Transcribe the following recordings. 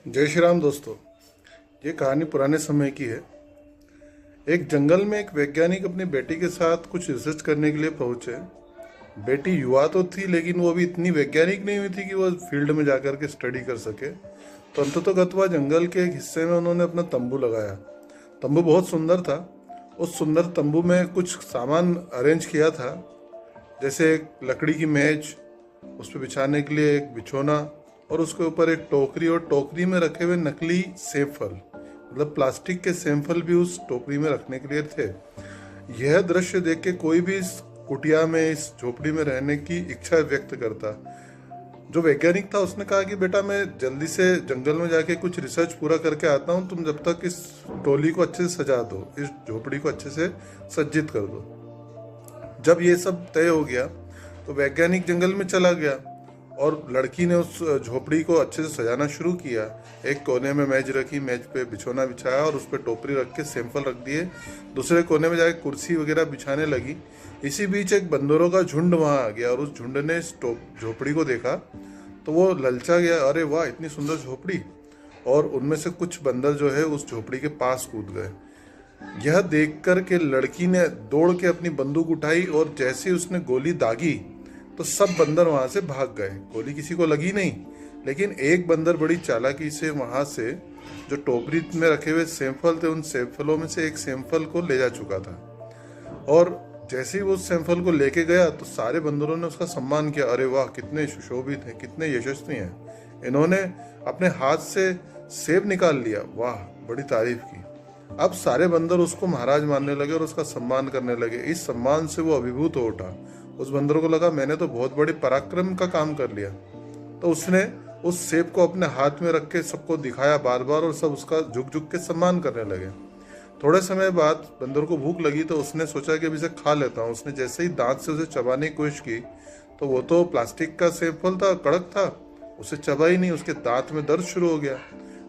जय श्री राम दोस्तों। ये कहानी पुराने समय की है। एक जंगल में एक वैज्ञानिक अपनी बेटी के साथ कुछ रिसर्च करने के लिए पहुंचे। बेटी युवा तो थी, लेकिन वो अभी इतनी वैज्ञानिक नहीं हुई थी कि वो फील्ड में जाकर के स्टडी कर सके। तो अंततोगत्वा जंगल के एक हिस्से में उन्होंने अपना तंबू लगाया। तंबू बहुत सुंदर था। उस सुंदर तंबू में कुछ सामान अरेंज किया था, जैसे एक लकड़ी की मेज, उस पर बिछाने के लिए एक बिछोना और उसके ऊपर एक टोकरी, और टोकरी में रखे हुए नकली सेब फल, मतलब प्लास्टिक के सेब फल भी उस टोकरी में रखने के लिए थे। यह दृश्य देख के कोई भी इस कुटिया में, इस झोपड़ी में रहने की इच्छा व्यक्त करता। जो वैज्ञानिक था उसने कहा कि बेटा, मैं जल्दी से जंगल में जाके कुछ रिसर्च पूरा करके आता हूँ, तुम जब तक इस टोली को अच्छे से सजा दो, इस झोपड़ी को अच्छे से सज्जित कर दो। जब ये सब तय हो गया तो वैज्ञानिक जंगल में चला गया और लड़की ने उस झोपड़ी को अच्छे से सजाना शुरू किया। एक कोने में मेज रखी, मेज पे बिछोना बिछाया और उस पर टोकरी रख के सैंपल रख दिए। दूसरे कोने में जाके कुर्सी वगैरह बिछाने लगी। इसी बीच एक बंदरों का झुंड वहाँ आ गया और उस झुंड ने इस झोपड़ी को देखा तो वो ललचा गया, अरे वाह, इतनी सुंदर झोपड़ी। और उनमें से कुछ बंदर जो है उस झोपड़ी के पास कूद गए। यह देख कर के लड़की ने दौड़ के अपनी बंदूक उठाई और जैसे उसने गोली दागी तो सब बंदर वहां से भाग गए। गोली किसी को लगी नहीं, लेकिन एक बंदर बड़ी चालाकी से वहां से जो टोकरी में रखे हुए सेमफल थे, उन सेमफलों में से एक सेमफल को ले जा चुका था। और जैसे ही वो सेमफल को लेके गया तो सारे बंदरों ने उसका सम्मान किया। अरे वाह, कितने सुशोभित हैं, कितने यशस्वी हैं, इन्होंने अपने हाथ से सेब निकाल लिया, वाह, बड़ी तारीफ की। अब सारे बंदर उसको महाराज मानने लगे और उसका सम्मान करने लगे। इस सम्मान से वो अभिभूत हो उठा। उस बंदर को लगा, मैंने तो बहुत बड़े पराक्रम का काम कर लिया। तो उसने उस सेब को अपने हाथ में रख के सबको दिखाया बार बार, और सब उसका झुक झुक के सम्मान करने लगे। थोड़े समय बाद बंदर को भूख लगी तो उसने सोचा कि अब इसे खा लेता हूँ। उसने जैसे ही दांत से उसे चबाने की कोशिश की तो वो तो प्लास्टिक का सेब फल था, कड़क था, उसे चबा ही नहीं। उसके दांत में दर्द शुरू हो गया।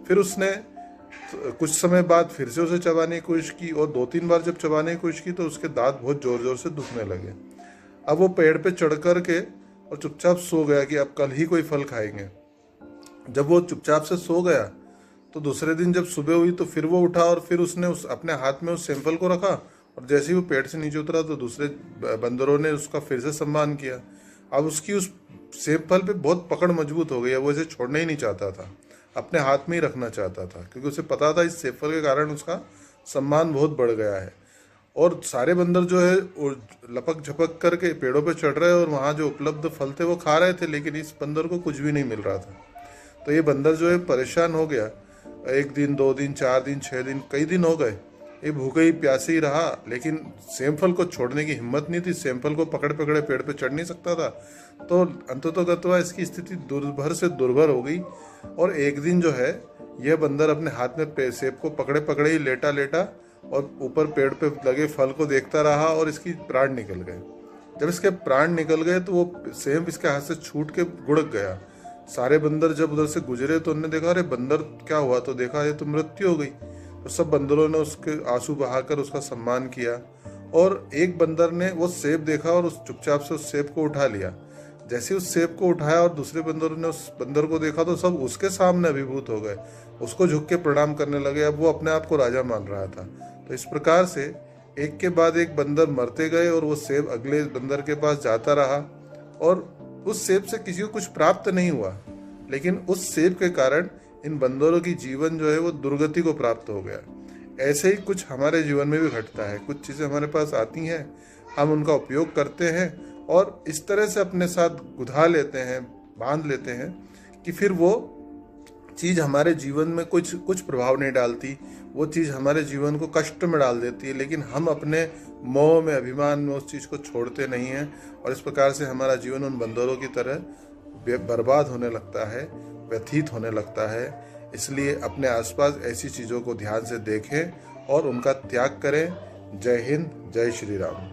फिर उसने कुछ समय बाद फिर से उसे चबाने की कोशिश की और 2-3 बार जब चबाने की कोशिश की तो उसके दांत बहुत जोर जोर से दुखने लगे। अब वो पेड़ पे चढ़ कर के और चुपचाप सो गया कि अब कल ही कोई फल खाएंगे। जब वो चुपचाप से सो गया तो दूसरे दिन जब सुबह हुई तो फिर वो उठा और फिर उसने अपने हाथ में उस सैंपल को रखा, और जैसे ही वो पेड़ से नीचे उतरा तो दूसरे बंदरों ने उसका फिर से सम्मान किया। अब उसकी उस सेब फल पे बहुत पकड़ मजबूत हो गई है। वो इसे छोड़ना ही नहीं चाहता था, अपने हाथ में ही रखना चाहता था, क्योंकि उसे पता था इस सेब फल के कारण उसका सम्मान बहुत बढ़ गया है। और सारे बंदर जो है लपक झपक करके पेड़ों पे चढ़ रहे और वहाँ जो उपलब्ध फल थे वो खा रहे थे, लेकिन इस बंदर को कुछ भी नहीं मिल रहा था। तो ये बंदर जो है परेशान हो गया। 1 दिन, 2 दिन, 4 दिन, 6 दिन, कई दिन हो गए। ये भूखे ही प्यासे ही रहा, लेकिन सेमफल को छोड़ने की हिम्मत नहीं थी। सेमफल को पकड़े पकड़े पेड़ पे चढ़ नहीं सकता था। तो अंततोगत्वा इसकी स्थिति दुर्भर से दुर्भर हो गई। और एक दिन जो है यह बंदर अपने हाथ में सेब को पकड़े पकड़े ही लेटा लेटा और ऊपर पेड़ पे लगे फल को देखता रहा और इसकी प्राण निकल गए। जब इसके प्राण निकल गए तो वो सेब इसके हाथ से छूट के गुड़क गया। सारे बंदर जब उधर से गुजरे तो उन्होंने देखा, अरे बंदर क्या हुआ, तो देखा ये तो मृत्यु हो गई। तो सब बंदरों ने उसके आंसू बहाकर उसका सम्मान किया। और एक बंदर ने वो सेब देखा और उस चुपचाप से उस सेब को उठा लिया। जैसे उस सेब को उठाया और दूसरे बंदरों ने उस बंदर को देखा तो सब उसके सामने अभिभूत हो गए, उसको झुक के प्रणाम करने लगे। अब वो अपने आप को राजा मान रहा था। तो इस प्रकार से एक के बाद एक बंदर मरते गए और वो सेब अगले बंदर के पास जाता रहा। और उस सेब से किसी को कुछ प्राप्त नहीं हुआ, लेकिन उस सेब के कारण इन बंदरों की जीवन जो है वो दुर्गति को प्राप्त हो गया। ऐसे ही कुछ हमारे जीवन में भी घटता है। कुछ चीज़ें हमारे पास आती हैं, हम उनका उपयोग करते हैं और इस तरह से अपने साथ गुधा लेते हैं, बांध लेते हैं कि फिर वो चीज़ हमारे जीवन में कुछ प्रभाव नहीं डालती। वो चीज़ हमारे जीवन को कष्ट में डाल देती है, लेकिन हम अपने मोह में, अभिमान में उस चीज़ को छोड़ते नहीं हैं। और इस प्रकार से हमारा जीवन उन बंदरों की तरह बर्बाद होने लगता है, व्यथित होने लगता है। इसलिए अपने आसपास ऐसी चीज़ों को ध्यान से देखें और उनका त्याग करें। जय हिंद, जय श्री राम।